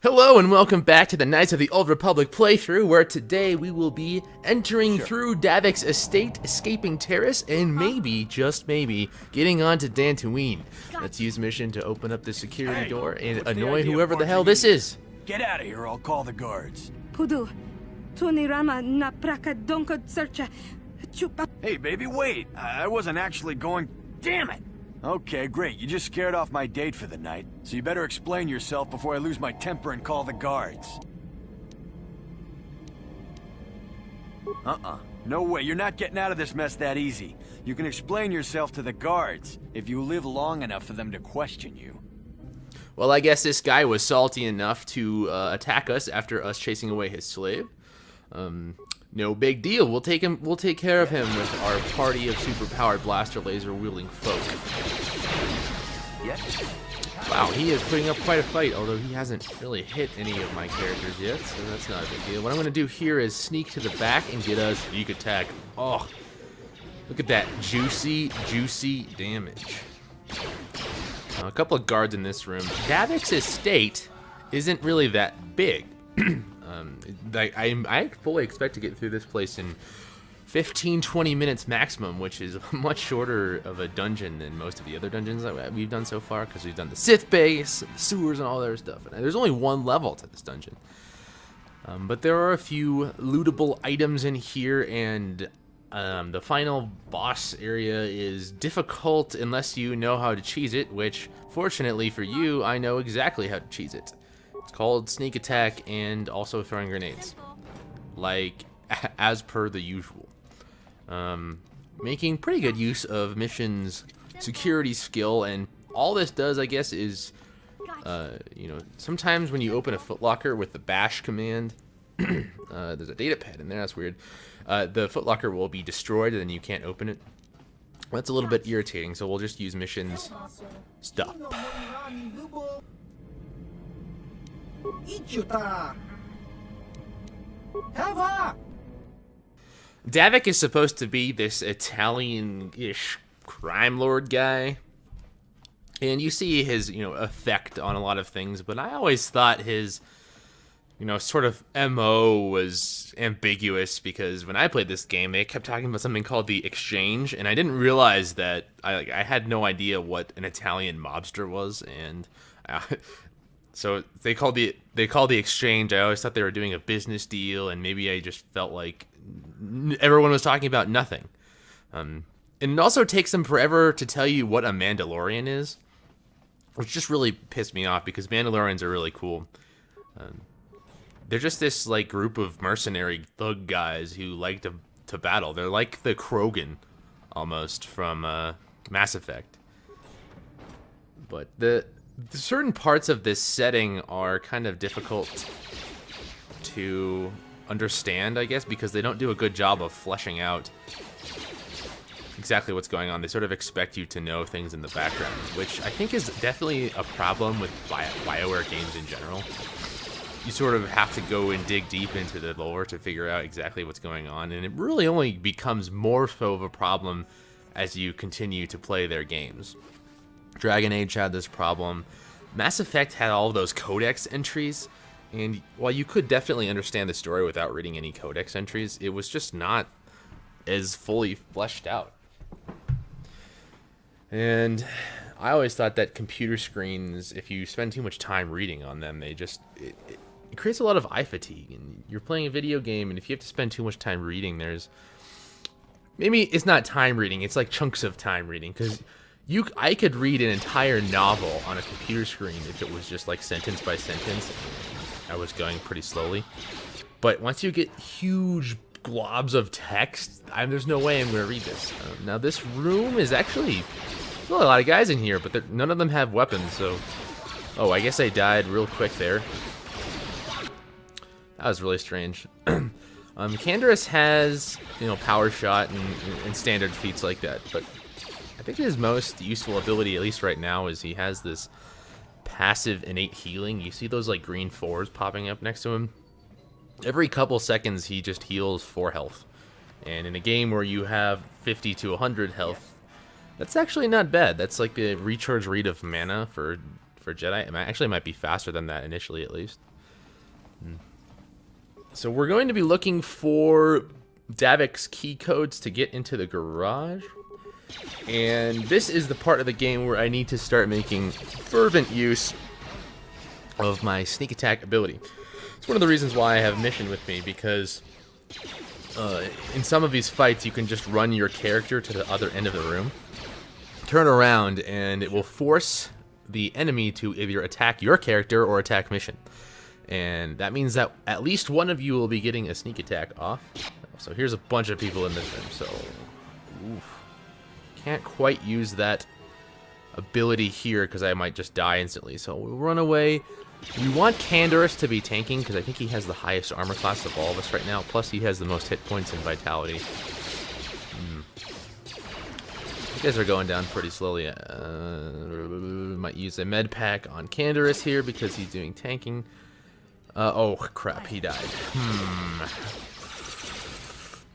Hello and welcome back to the Knights of the Old Republic playthrough, where today we will be entering through Davik's estate, escaping Taris, and maybe, just maybe, getting on to Dantooine. Let's use mission to open up the security door and annoy whoever the hell this is. Get out of here, I'll call the guards. Pudu, tunirama na praka donkod searcha chupa. Hey, baby, wait. I wasn't actually going... Damn it! Okay, great. You just scared off my date for the night, so you better explain yourself before I lose my temper and call the guards. No way. You're not getting out of this mess that easy. You can explain yourself to the guards if you live long enough for them to question you. Well, I guess this guy was salty enough to attack us after us chasing away his slave. No big deal. We'll take care of him with our party of superpowered blaster laser wielding folk. Wow, he is putting up quite a fight, although he hasn't really hit any of my characters yet, so that's not a big deal. What I'm going to do here is sneak to the back and get us sneak attack. Oh, look at that juicy damage. A couple of guards in this room. Davik's estate isn't really that big. I fully expect to get through this place in 15-20 minutes maximum, which is much shorter of a dungeon than most of the other dungeons that we've done so far, because we've done the Sith base, and the sewers, and all that other stuff. And there's only one level to this dungeon. But there are a few lootable items in here, and the final boss area is difficult unless you know how to cheese it, which, fortunately for you, I know exactly how to cheese it. It's called sneak attack and also throwing grenades, like as per the usual. Making pretty good use of Mission's security skill, and all this does, I guess, is, you know, sometimes when you open a footlocker with the bash command, there's a data pad in there, that's weird, the footlocker will be destroyed and then you can't open it. That's a little bit irritating, so we'll just use Mission's stuff. Davik is supposed to be this Italian-ish crime lord guy, and you see his, you know, effect on a lot of things, but I always thought his, you know, sort of MO was ambiguous, because when I played this game, they kept talking about something called the exchange, and I didn't realize that, I had no idea what an Italian mobster was, and so they called the exchange. I always thought they were doing a business deal, and maybe I just felt like everyone was talking about nothing. And it also takes them forever to tell you what a Mandalorian is, which just really pissed me off, because Mandalorians are really cool. They're just this like group of mercenary thug guys who like to battle. They're like the Krogan almost from Mass Effect. But the certain parts of this setting are kind of difficult to understand, I guess, because they don't do a good job of fleshing out exactly what's going on. They sort of expect you to know things in the background, which I think is definitely a problem with BioWare games in general. You sort of have to go and dig deep into the lore to figure out exactly what's going on, and it really only becomes more so of a problem as you continue to play their games. Dragon Age had this problem. Mass Effect had all of those codex entries, and while you could definitely understand the story without reading any codex entries, it was just not as fully fleshed out. And I always thought that computer screens, if you spend too much time reading on them, it creates a lot of eye fatigue. And you're playing a video game, and if you have to spend too much time reading, maybe it's not time reading, it's like chunks of time reading, because I could read an entire novel on a computer screen if it was just like sentence by sentence. I was going pretty slowly. But once you get huge globs of text, there's no way I'm going to read this. Now this room is actually... Well, a lot of guys in here, but none of them have weapons, so... Oh, I guess I died real quick there. That was really strange. Canderous has, you know, power shot and standard feats like that, but I think his most useful ability, at least right now, is he has this passive innate healing. You see those like green 4s popping up next to him? Every couple seconds he just heals 4 health. And in a game where you have 50 to 100 health, that's actually not bad. That's like the recharge rate of mana for Jedi. It actually might be faster than that initially, at least. So we're going to be looking for Davik's key codes to get into the garage. And this is the part of the game where I need to start making fervent use of my sneak attack ability. It's one of the reasons why I have Mission with me, because in some of these fights you can just run your character to the other end of the room, turn around, and it will force the enemy to either attack your character or attack Mission. And that means that at least one of you will be getting a sneak attack off. So here's a bunch of people in this room, so can't quite use that ability here because I might just die instantly. So we'll run away. We want Taris to be tanking because I think he has the highest armor class of all of us right now. Plus he has the most hit points and vitality. You guys are going down pretty slowly. Might use a med pack on Taris here because he's doing tanking. Oh crap, he died.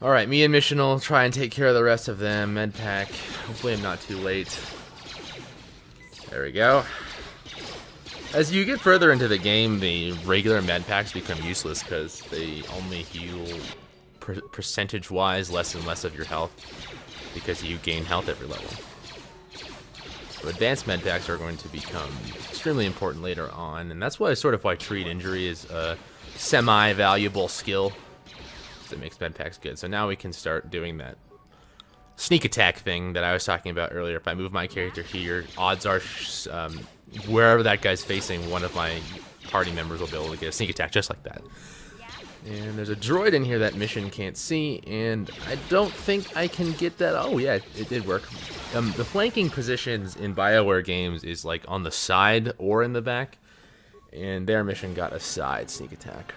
Alright, me and Mission will try and take care of the rest of them. Med pack. Hopefully I'm not too late. There we go. As you get further into the game, the regular med packs become useless because they only heal percentage-wise less and less of your health because you gain health every level. So advanced med packs are going to become extremely important later on, and that's why treat injury is a semi-valuable skill. It makes med packs good. So now we can start doing that sneak attack thing that I was talking about earlier. If I move my character here, odds are wherever that guy's facing, one of my party members will be able to get a sneak attack just like that. And there's a droid in here that Mission can't see, and I don't think I can get that. Oh yeah, it did work. The flanking positions in BioWare games is like on the side or in the back, and their Mission got a side sneak attack.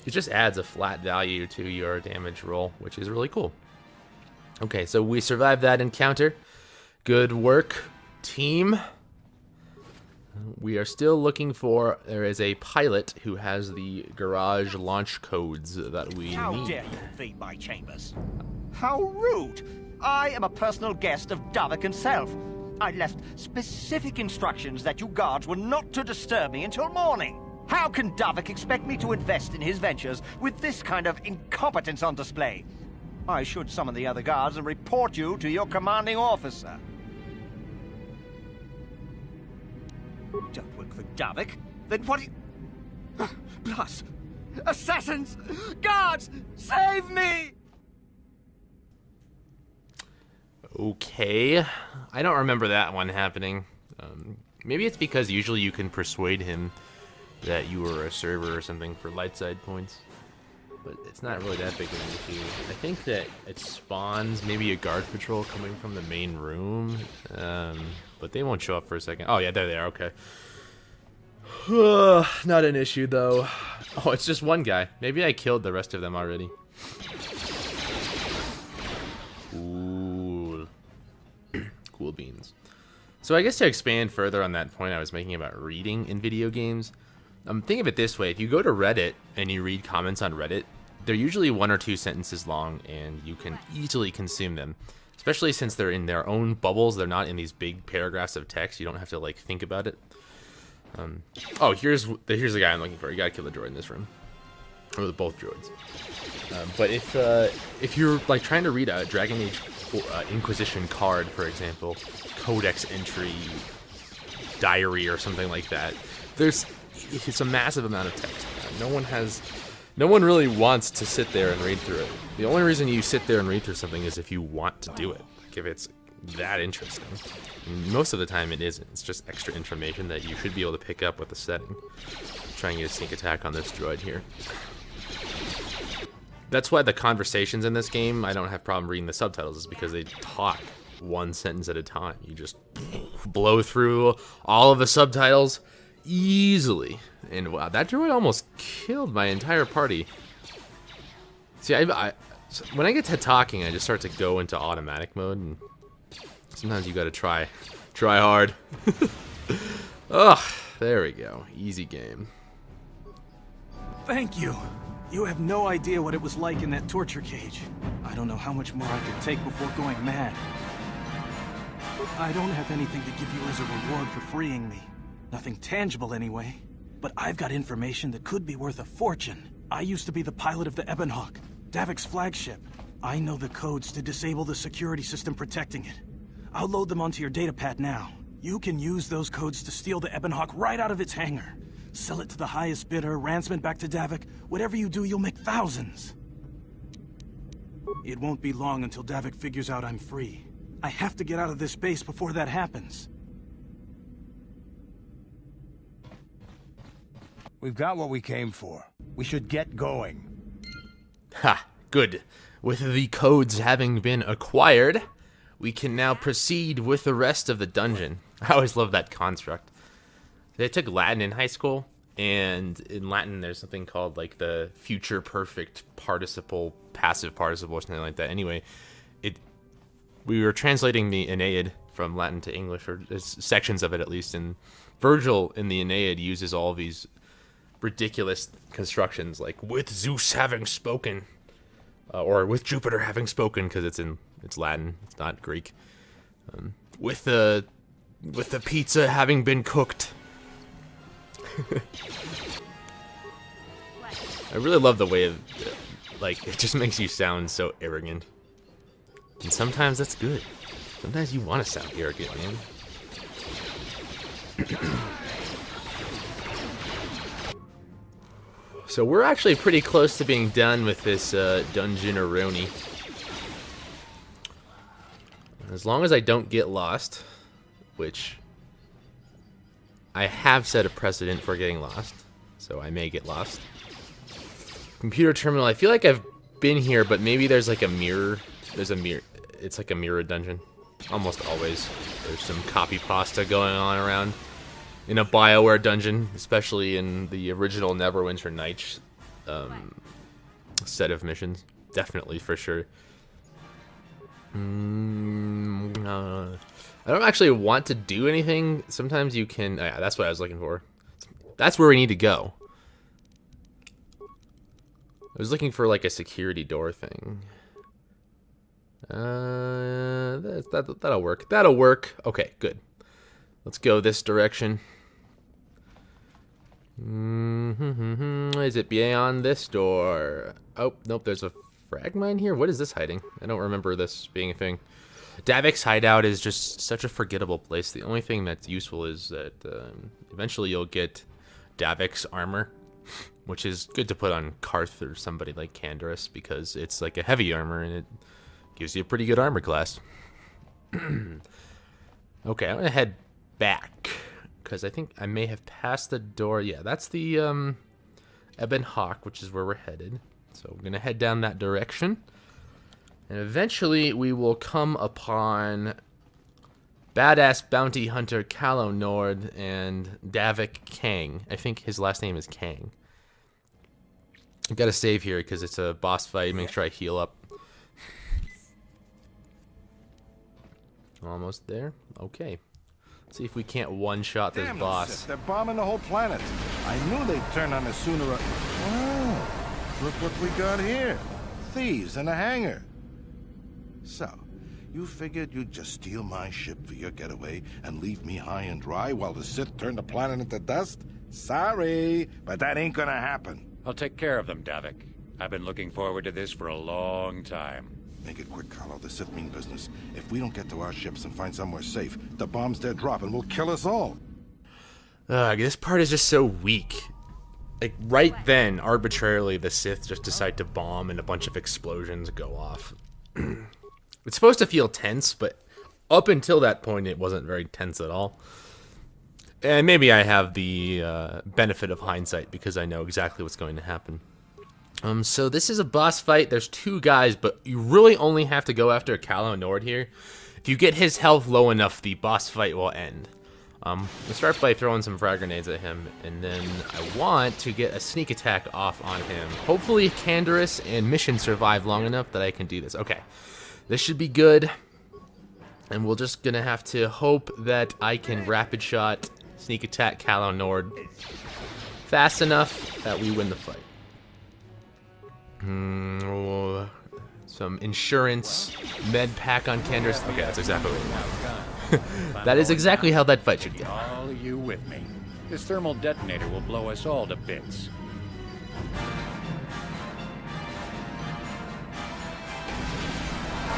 It just adds a flat value to your damage roll, which is really cool. Okay, so we survived that encounter. Good work, team. We are still looking for... There is a pilot who has the garage launch codes that we need. How dare you invade my chambers? How rude! I am a personal guest of Davik himself. I left specific instructions that you guards were not to disturb me until morning. How can Davik expect me to invest in his ventures with this kind of incompetence on display? I should summon the other guards and report you to your commanding officer. Don't work for Davik? Then what do you... Plus, assassins! Guards! Save me! Okay. I don't remember that one happening. Maybe it's because usually you can persuade him that you were a server or something for light side points, but it's not really that big of an issue. I think that it spawns maybe a guard patrol coming from the main room, but they won't show up for a second. Oh yeah, there they are. Okay. Not an issue though. Oh, it's just one guy. Maybe I killed the rest of them already. Cool. Cool beans. So I guess to expand further on that point I was making about reading in video games, think of it this way. If you go to Reddit and you read comments on Reddit, they're usually 1 or 2 sentences long, and you can easily consume them, especially since they're in their own bubbles. They're not in these big paragraphs of text. You don't have to like think about it. Oh, here's the guy I'm looking for. You gotta kill the droid in this room, or both droids. But if you're like trying to read a Dragon Age Inquisition card, for example, codex entry, diary, or something like that, it's a massive amount of text. No one really wants to sit there and read through it. The only reason you sit there and read through something is if you want to do it, like if it's that interesting. And most of the time it isn't. It's just extra information that you should be able to pick up with the setting. Try and get a sneak attack on this droid here. That's why the conversations in this game, I don't have problem reading the subtitles, is because they talk one sentence at a time. You just blow through all of the subtitles easily. And wow, that droid almost killed my entire party. See, when I get to talking, I just start to go into automatic mode, and sometimes you gotta try hard. Ugh, there we go. Easy game. Thank you. You have no idea what it was like in that torture cage. I don't know how much more I could take before going mad. I don't have anything to give you as a reward for freeing me. Nothing tangible, anyway. but I've got information that could be worth a fortune. I used to be the pilot of the Ebon Hawk, Davik's flagship. I know the codes to disable the security system protecting it. I'll load them onto your datapad now. You can use those codes to steal the Ebon Hawk right out of its hangar. Sell it to the highest bidder, ransom it back to Davik. Whatever you do, you'll make thousands. It won't be long until Davik figures out I'm free. I have to get out of this base before that happens. We've got what we came for. We should get going. Ha! Good. With the codes having been acquired, we can now proceed with the rest of the dungeon. I always love that construct. I took Latin in high school, and in Latin there's something called like the future perfect participle, passive participle, or something like that. Anyway, we were translating the Aeneid from Latin to English, or sections of it at least, and Virgil in the Aeneid uses all these ridiculous constructions, like "with Zeus having spoken," or "with Jupiter having spoken," because it's Latin, it's not Greek. With the pizza having been cooked. I really love the way of, like, it just makes you sound so arrogant. And sometimes that's good. Sometimes you want to sound arrogant, man. So we're actually pretty close to being done with this dungeon-a-roni. As long as I don't get lost, which I have set a precedent for getting lost, so I may get lost. Computer terminal, I feel like I've been here, but maybe there's like a mirror. There's a mirror. It's like a mirror dungeon. Almost always. There's some copy pasta going on around in a BioWare dungeon, especially in the original Neverwinter Nights set of missions. Definitely, for sure. I don't actually want to do anything. Sometimes you can... yeah, that's what I was looking for. That's where we need to go. I was looking for like a security door thing. That'll work. That'll work. Okay, good. Let's go this direction. Is it beyond this door? Oh, nope, there's a frag mine here. What is this hiding? I don't remember this being a thing. Davik's hideout is just such a forgettable place. The only thing that's useful is that eventually you'll get Davik's armor, which is good to put on Carth or somebody like Candaris, because it's like a heavy armor and it gives you a pretty good armor class. Okay, I'm gonna head back because I think I may have passed the door. Yeah, that's the Ebon Hawk, which is where we're headed. So we're gonna head down that direction. And eventually we will come upon badass bounty hunter Calo Nord and Davik Kang. I think his last name is Kang. I gotta save here because it's a boss fight. Make sure I heal up. Almost there. Okay. Let's see if we can't one-shot this boss. Sith, they're bombing the whole planet. I knew they'd turn on us sooner or... Oh, look what we got here. Thieves in a hangar. So, you figured you'd just steal my ship for your getaway and leave me high and dry while the Sith turn the planet into dust? Sorry, but that ain't gonna happen. I'll take care of them, Davik. I've been looking forward to this for a long time. Make it quick, Carlo. The Sith mean business. If we don't get to our ships and find somewhere safe, the bombs they're dropping will kill us all. This part is just so weak. Like, right then, arbitrarily, the Sith just decide to bomb and a bunch of explosions go off. It's supposed to feel tense, but up until that point, it wasn't very tense at all. And maybe I have the benefit of hindsight because I know exactly what's going to happen. So this is a boss fight. There's two guys, but you really only have to go after Calo Nord here. If you get his health low enough, the boss fight will end. We'll start by throwing some frag grenades at him, and then I want to get a sneak attack off on him. Hopefully Candaris and Mission survive long enough that I can do this. Okay, this should be good. And we're just gonna have to hope that I can rapid shot, sneak attack Calo Nord fast enough that we win the fight. Some insurance med pack on Candaris. Okay, that's exactly what we want. That is exactly how that fight should go. All you with me. This thermal detonator will blow us all to bits.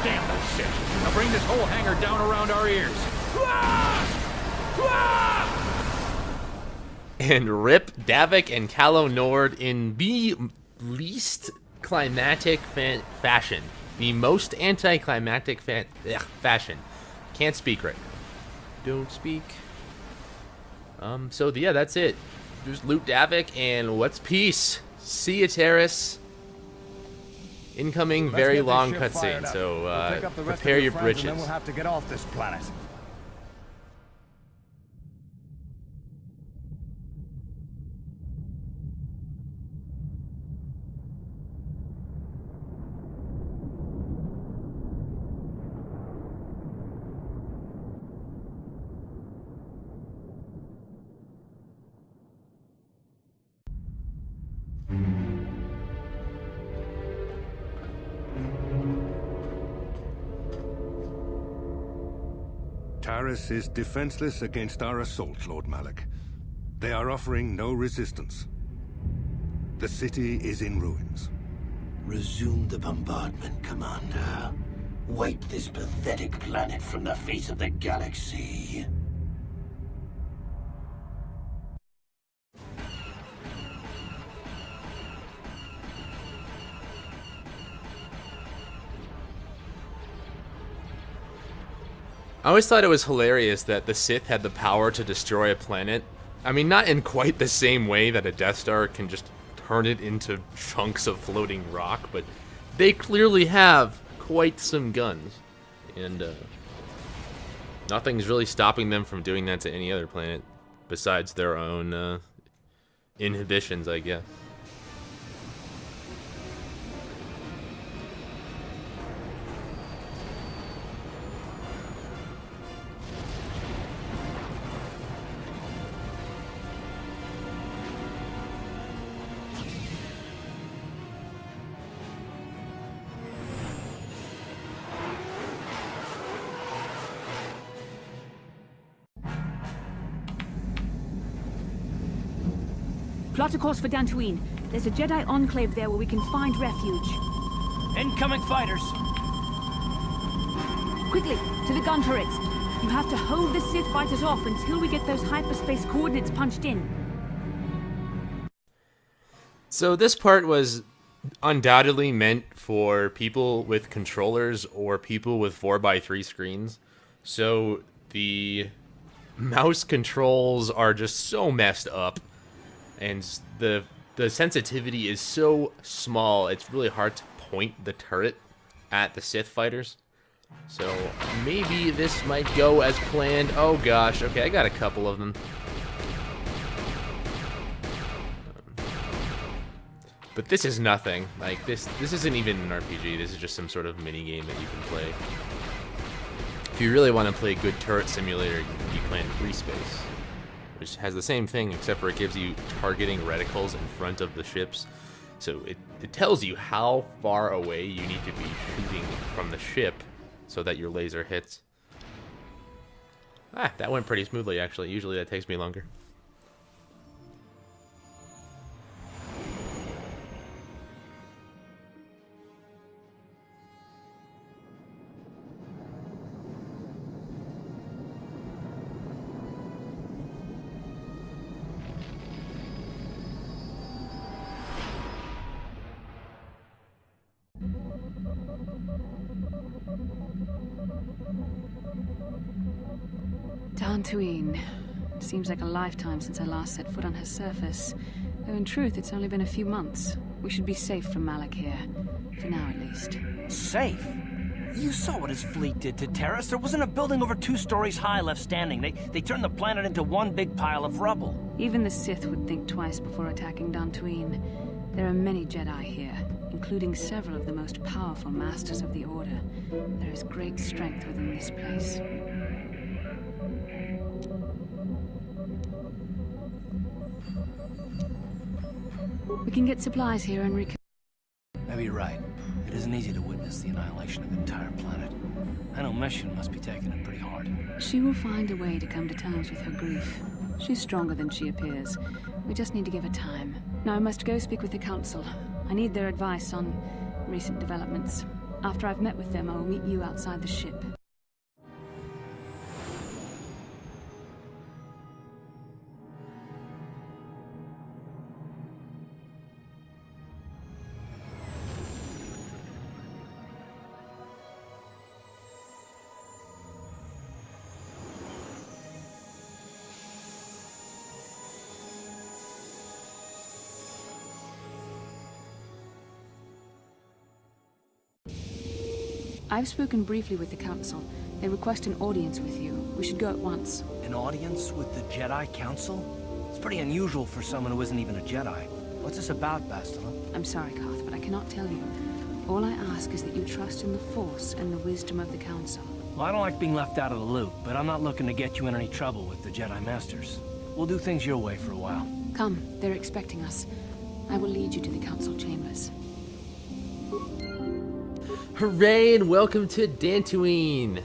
Damn those Sith! Now bring this whole hangar down around our ears! And rip Davik and Calo Nord in the least climactic fashion. The most anticlimactic fashion. Can't speak right. Don't speak. So yeah, that's it. Just loot Davik and what's peace? See ya, Taris. Incoming very long cutscene, so prepare your britches. And then we'll have to get off this planet. Taris is defenseless against our assault, Lord Malak. They are offering no resistance. The city is in ruins. Resume the bombardment, Commander. Wipe this pathetic planet from the face of the galaxy. I always thought it was hilarious that the Sith had the power to destroy a planet. I mean, not in quite the same way that a Death Star can just turn it into chunks of floating rock, but they clearly have quite some guns. And nothing's really stopping them from doing that to any other planet besides their own inhibitions, I guess. Plot a course for Dantooine. There's a Jedi enclave there where we can find refuge. Incoming fighters! Quickly, to the gun turrets. You have to hold the Sith fighters off until we get those hyperspace coordinates punched in. So this part was undoubtedly meant for people with controllers or people with 4x3 screens. So the mouse controls are just so messed up. And the sensitivity is so small, it's really hard to point the turret at the Sith fighters. So maybe this might go as planned. Oh gosh, okay, I got a couple of them. But this is nothing. Like, this isn't even an RPG, this is just some sort of mini game that you can play. If you really want to play a good turret simulator, you play in Free Space, which has the same thing, except for it gives you targeting reticles in front of the ships. So it tells you how far away you need to be shooting from the ship so that your laser hits. Ah, that went pretty smoothly, actually. Usually that takes me longer. Dantooine. Seems like a lifetime since I last set foot on her surface. Though in truth, it's only been a few months. We should be safe from Malak here. For now, at least. Safe? You saw what his fleet did to Taris. There wasn't a building over 2 stories high left standing. They turned the planet into one big pile of rubble. Even the Sith would think twice before attacking Dantooine. There are many Jedi here, including several of the most powerful masters of the Order. There is great strength within this place. We can get supplies here and Maybe you're right. It isn't easy to witness the annihilation of an entire planet. I know Mission must be taking it pretty hard. She will find a way to come to terms with her grief. She's stronger than she appears. We just need to give her time. Now I must go speak with the Council. I need their advice on recent developments. After I've met with them, I will meet you outside the ship. I've spoken briefly with the Council. They request an audience with you. We should go at once. An audience with the Jedi Council? It's pretty unusual for someone who isn't even a Jedi. What's this about, Bastila? I'm sorry, Carth, but I cannot tell you. All I ask is that you trust in the Force and the wisdom of the Council. Well, I don't like being left out of the loop, but I'm not looking to get you in any trouble with the Jedi Masters. We'll do things your way for a while. Come, they're expecting us. I will lead you to the Council chambers. Hooray and welcome to Dantooine!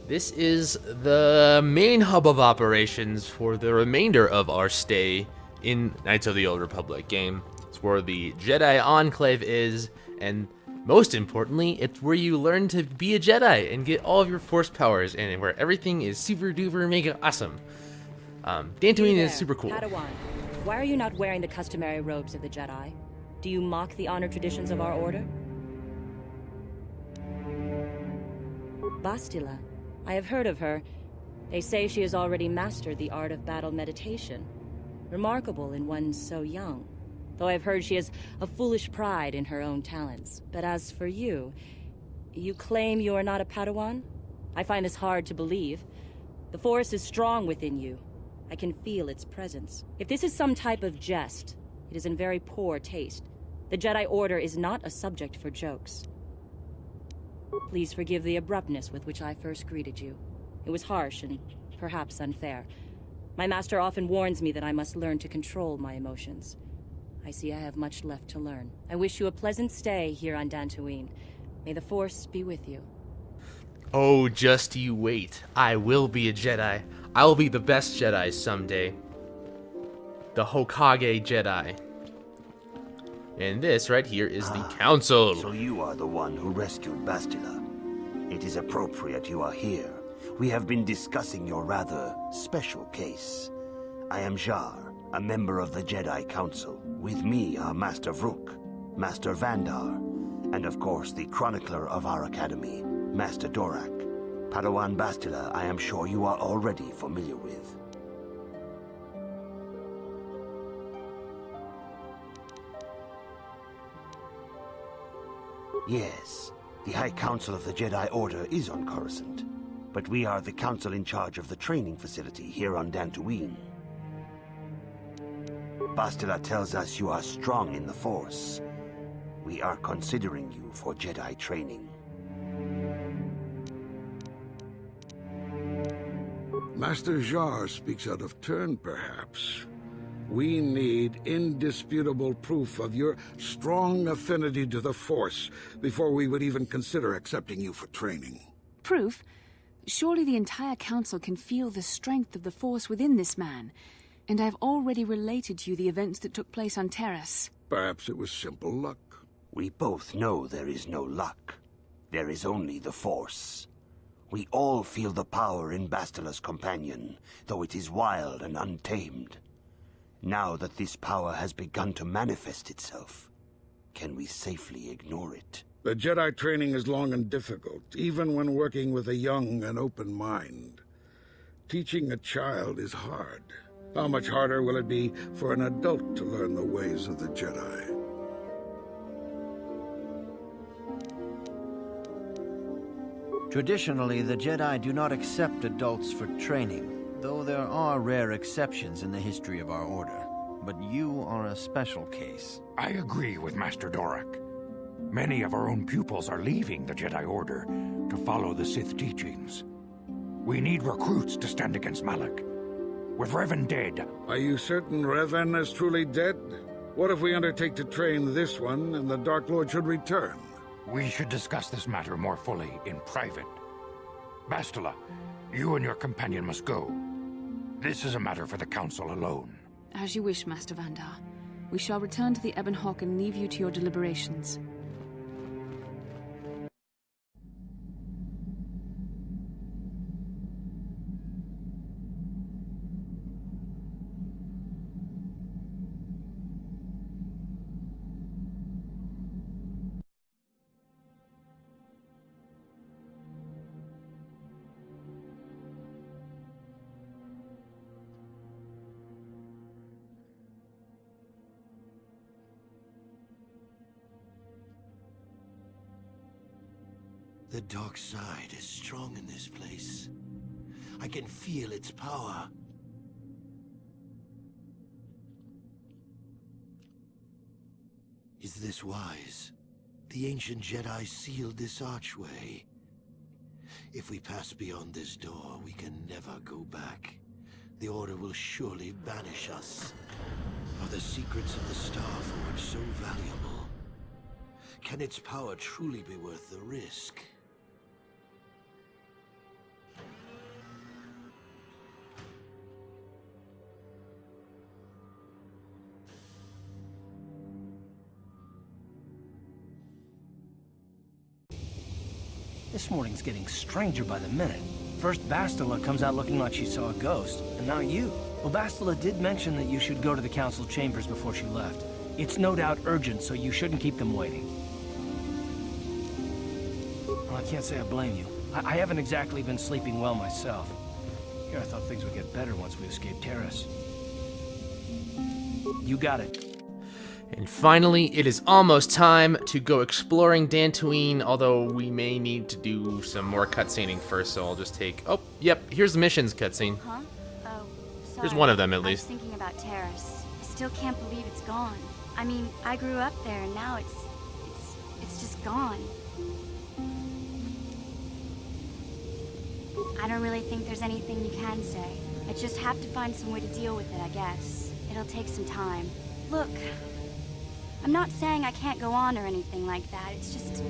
This is the main hub of operations for the remainder of our stay in Knights of the Old Republic game. It's where the Jedi Enclave is, and most importantly, it's where you learn to be a Jedi and get all of your Force powers, and where everything is super duper mega awesome. Dantooine is super cool. Padawan, why are you not wearing the customary robes of the Jedi? Do you mock the honor traditions of our order? Bastila. I have heard of her. They say she has already mastered the art of battle meditation. Remarkable in one so young. Though I've heard she has a foolish pride in her own talents. But as for you, you claim you are not a Padawan? I find this hard to believe. The Force is strong within you. I can feel its presence. If this is some type of jest, it is in very poor taste. The Jedi Order is not a subject for jokes. Please forgive the abruptness with which I first greeted you. It was harsh and perhaps unfair. My master often warns me that I must learn to control my emotions. I see I have much left to learn. I wish you a pleasant stay here on Dantooine. May the Force be with you. Oh, just you wait. I will be a Jedi. I will be the best Jedi someday. The Hokage Jedi. And this right here is the Council. So you are the one who rescued Bastila. It is appropriate you are here. We have been discussing your rather special case. I am Jar, a member of the Jedi Council. With me are Master Vrook, Master Vandar, and of course the chronicler of our academy, Master Dorak. Padawan Bastila, I am sure you are already familiar with. Yes, the High Council of the Jedi Order is on Coruscant, but we are the council in charge of the training facility here on Dantooine. Bastila tells us you are strong in the Force. We are considering you for Jedi training. Master Jar speaks out of turn, perhaps. We need indisputable proof of your strong affinity to the Force before we would even consider accepting you for training. Proof? Surely the entire Council can feel the strength of the Force within this man. And I've already related to you the events that took place on Taris. Perhaps it was simple luck. We both know there is no luck. There is only the Force. We all feel the power in Bastila's companion, though it is wild and untamed. Now that this power has begun to manifest itself, can we safely ignore it? The Jedi training is long and difficult, even when working with a young and open mind. Teaching a child is hard. How much harder will it be for an adult to learn the ways of the Jedi? Traditionally, the Jedi do not accept adults for training, though there are rare exceptions in the history of our order. But you are a special case. I agree with Master Dorak. Many of our own pupils are leaving the Jedi Order to follow the Sith teachings. We need recruits to stand against Malak. With Revan dead... Are you certain Revan is truly dead? What if we undertake to train this one and the Dark Lord should return? We should discuss this matter more fully in private. Bastila, you and your companion must go. This is a matter for the Council alone. As you wish, Master Vandar. We shall return to the Ebon Hawk and leave you to your deliberations. The dark side is strong in this place. I can feel its power. Is this wise? The ancient Jedi sealed this archway. If we pass beyond this door, we can never go back. The Order will surely banish us. Are the secrets of the Star Forge so valuable? Can its power truly be worth the risk? This morning's getting stranger by the minute. First Bastila comes out looking like she saw a ghost, and now you. Well, Bastila did mention that you should go to the council chambers before she left. It's no doubt urgent, so you shouldn't keep them waiting. Well, I can't say I blame you. I haven't exactly been sleeping well myself. Here I thought things would get better once we escaped Taris. You got it. And finally, it is almost time to go exploring Dantooine, although we may need to do some more cutscening first, so I'll just take... Oh, yep, here's the missions cutscene. Huh? Oh, sorry. Here's one of them, at least. I was thinking about Taris. I still can't believe it's gone. I mean, I grew up there, and now it's just gone. I don't really think there's anything you can say. I just have to find some way to deal with it, I guess. It'll take some time. Look... I'm not saying I can't go on or anything like that. It's just...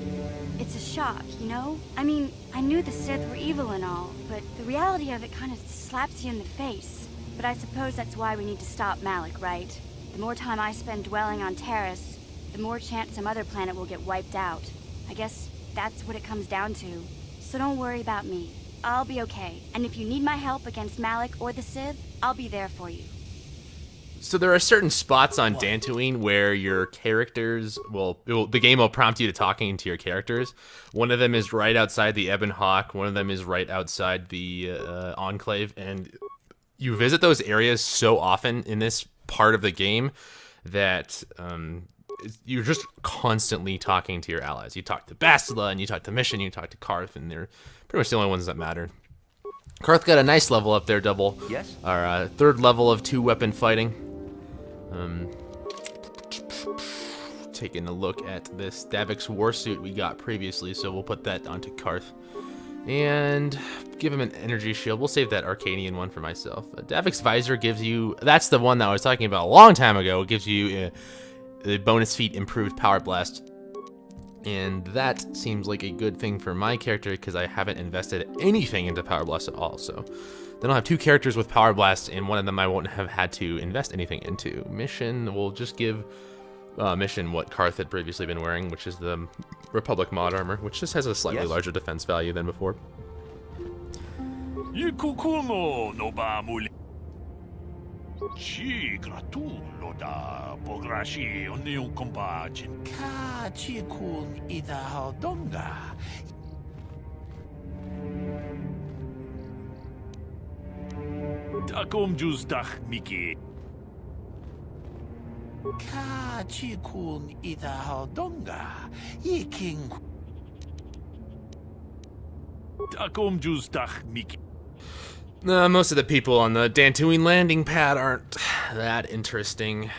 it's a shock, you know? I mean, I knew the Sith were evil and all, but the reality of it kind of slaps you in the face. But I suppose that's why we need to stop Malak, right? The more time I spend dwelling on Taris, the more chance some other planet will get wiped out. I guess that's what it comes down to. So don't worry about me. I'll be okay. And if you need my help against Malak or the Sith, I'll be there for you. So there are certain spots on Dantooine where your characters the game will prompt you to talking to your characters. One of them is right outside the Ebon Hawk. One of them is right outside the Enclave. And you visit those areas so often in this part of the game that you're just constantly talking to your allies. You talk to Bastila, and you talk to Mission, you talk to Carth, and they're pretty much the only ones that matter. Carth got a nice level up there, double. Yes. Our third level of 2-weapon fighting. Taking a look at this Davik's warsuit we got previously, so we'll put that onto Carth. And give him an energy shield. We'll save that Arcadian one for myself. Davik's visor gives you... That's the one that I was talking about a long time ago. It gives you the bonus feat improved power blast. And that seems like a good thing for my character because I haven't invested anything into power blast at all. So then I'll have 2 characters with power blast, and one of them I won't have had to invest anything into. Mission will just give Mission what Carth had previously been wearing, which is the Republic mod armor, which just has a slightly larger defense value than before. Most of the people on the Dantooine landing pad aren't that interesting.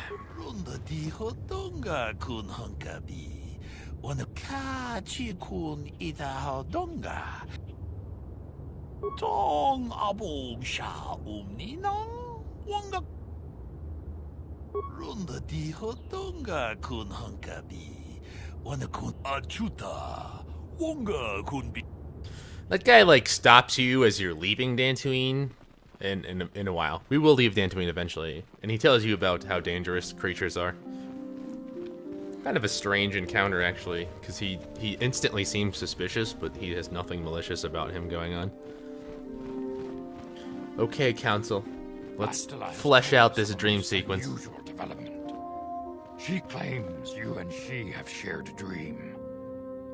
That guy, like, stops you as you're leaving Dantooine, in a while. We will leave Dantooine eventually, and he tells you about how dangerous creatures are. Kind of a strange encounter, actually, because he instantly seems suspicious, but he has nothing malicious about him going on. Okay, Council. Let's flesh out this dream sequence. Unusual development. She claims you and she have shared a dream.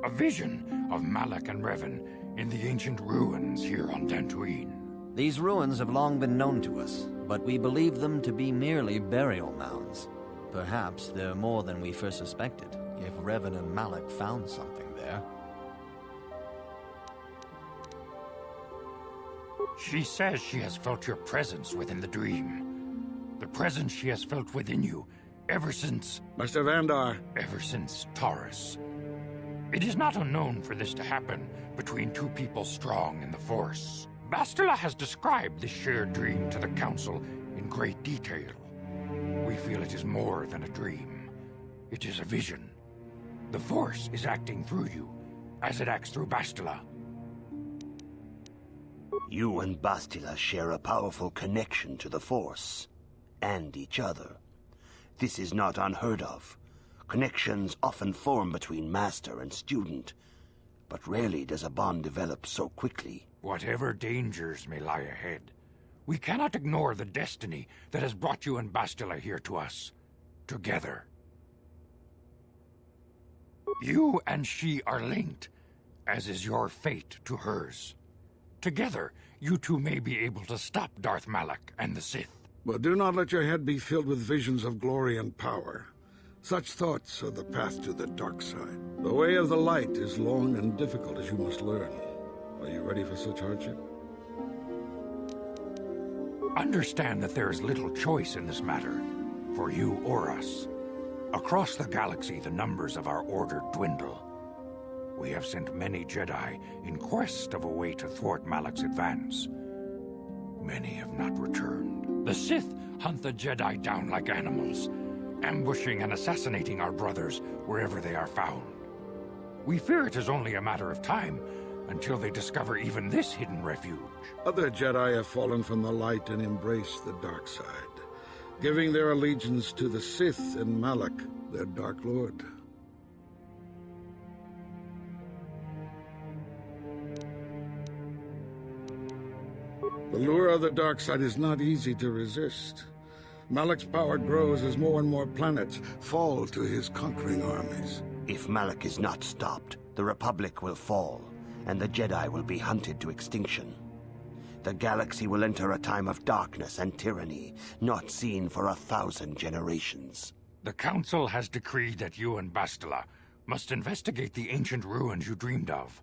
A vision of Malak and Revan in the ancient ruins here on Dantooine. These ruins have long been known to us, but we believe them to be merely burial mounds. Perhaps they're more than we first suspected, if Revan and Malak found something there. She says she has felt your presence within the dream. The presence she has felt within you ever since... Master Vandar. Ever since Taris. It is not unknown for this to happen between two people strong in the Force. Bastila has described this shared dream to the Council in great detail. We feel it is more than a dream. It is a vision. The Force is acting through you, as it acts through Bastila. You and Bastila share a powerful connection to the Force, and each other. This is not unheard of. Connections often form between master and student, but rarely does a bond develop so quickly. Whatever dangers may lie ahead, we cannot ignore the destiny that has brought you and Bastila here to us, together. You and she are linked, as is your fate to hers. Together, you two may be able to stop Darth Malak and the Sith. But do not let your head be filled with visions of glory and power. Such thoughts are the path to the dark side. The way of the light is long and difficult, as you must learn. Are you ready for such hardship? Understand that there is little choice in this matter, for you or us. Across the galaxy, the numbers of our order dwindle. We have sent many Jedi in quest of a way to thwart Malak's advance. Many have not returned. The Sith hunt the Jedi down like animals, ambushing and assassinating our brothers wherever they are found. We fear it is only a matter of time until they discover even this hidden refuge. Other Jedi have fallen from the light and embraced the dark side, giving their allegiance to the Sith and Malak, their Dark Lord. The lure of the dark side is not easy to resist. Malak's power grows as more and more planets fall to his conquering armies. If Malak is not stopped, the Republic will fall, and the Jedi will be hunted to extinction. The galaxy will enter a time of darkness and tyranny, not seen for 1,000 generations. The Council has decreed that you and Bastila must investigate the ancient ruins you dreamed of,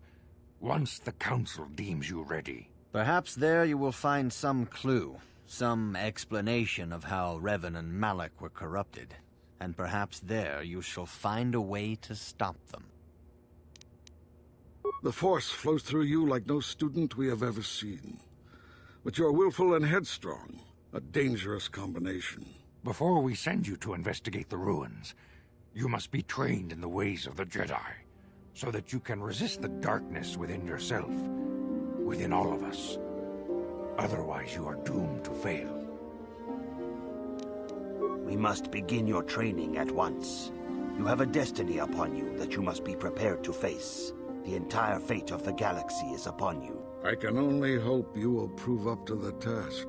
once the Council deems you ready. Perhaps there you will find some clue, some explanation of how Revan and Malak were corrupted, and perhaps there you shall find a way to stop them. The Force flows through you like no student we have ever seen. But you are willful and headstrong, a dangerous combination. Before we send you to investigate the ruins, you must be trained in the ways of the Jedi, so that you can resist the darkness within yourself, within all of us. Otherwise, you are doomed to fail. We must begin your training at once. You have a destiny upon you that you must be prepared to face. The entire fate of the galaxy is upon you. I can only hope you will prove up to the task.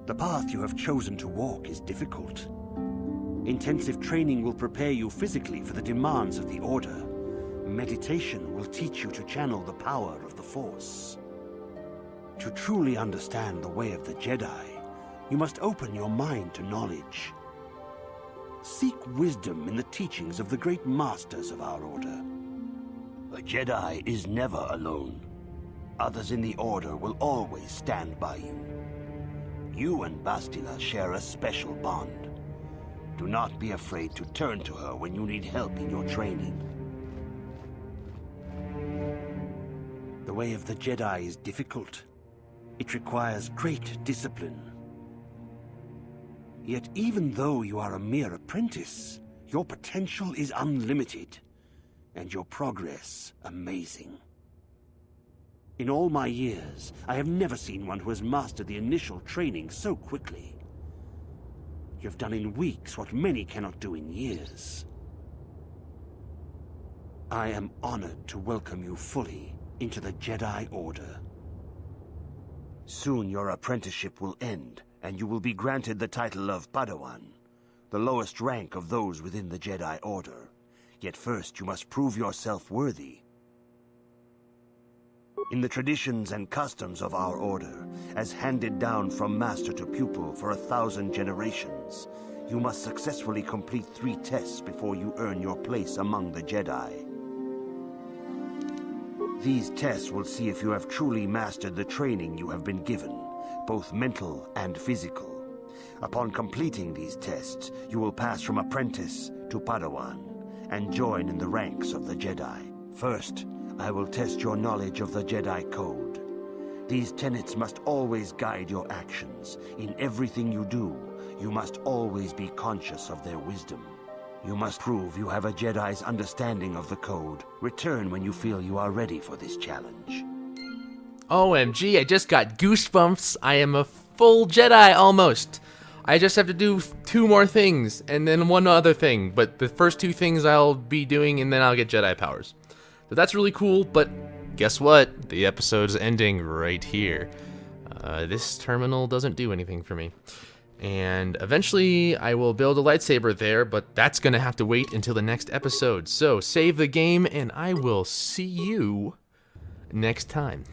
The path you have chosen to walk is difficult. Intensive training will prepare you physically for the demands of the Order. Meditation will teach you to channel the power of the Force. To truly understand the way of the Jedi, you must open your mind to knowledge. Seek wisdom in the teachings of the great masters of our Order. A Jedi is never alone. Others in the Order will always stand by you. You and Bastila share a special bond. Do not be afraid to turn to her when you need help in your training. The way of the Jedi is difficult. It requires great discipline. Yet even though you are a mere apprentice, your potential is unlimited, and your progress amazing. In all my years, I have never seen one who has mastered the initial training so quickly. You've done in weeks what many cannot do in years. I am honored to welcome you fully into the Jedi Order. Soon your apprenticeship will end, and you will be granted the title of Padawan, the lowest rank of those within the Jedi Order. Yet first you must prove yourself worthy. In the traditions and customs of our order, as handed down from master to pupil for 1,000 generations, you must successfully complete 3 tests before you earn your place among the Jedi. These tests will see if you have truly mastered the training you have been given, both mental and physical. Upon completing these tests, you will pass from apprentice to Padawan, and join in the ranks of the Jedi. First, I will test your knowledge of the Jedi Code. These tenets must always guide your actions. In everything you do, you must always be conscious of their wisdom. You must prove you have a Jedi's understanding of the Code. Return when you feel you are ready for this challenge. OMG, I just got goosebumps. I am a full Jedi almost. I just have to do 2 more things and then 1 other thing. But the first 2 things I'll be doing and then I'll get Jedi powers. So that's really cool, but guess what? The episode's ending right here. This terminal doesn't do anything for me. And eventually I will build a lightsaber there, but that's gonna have to wait until the next episode. So save the game and I will see you next time.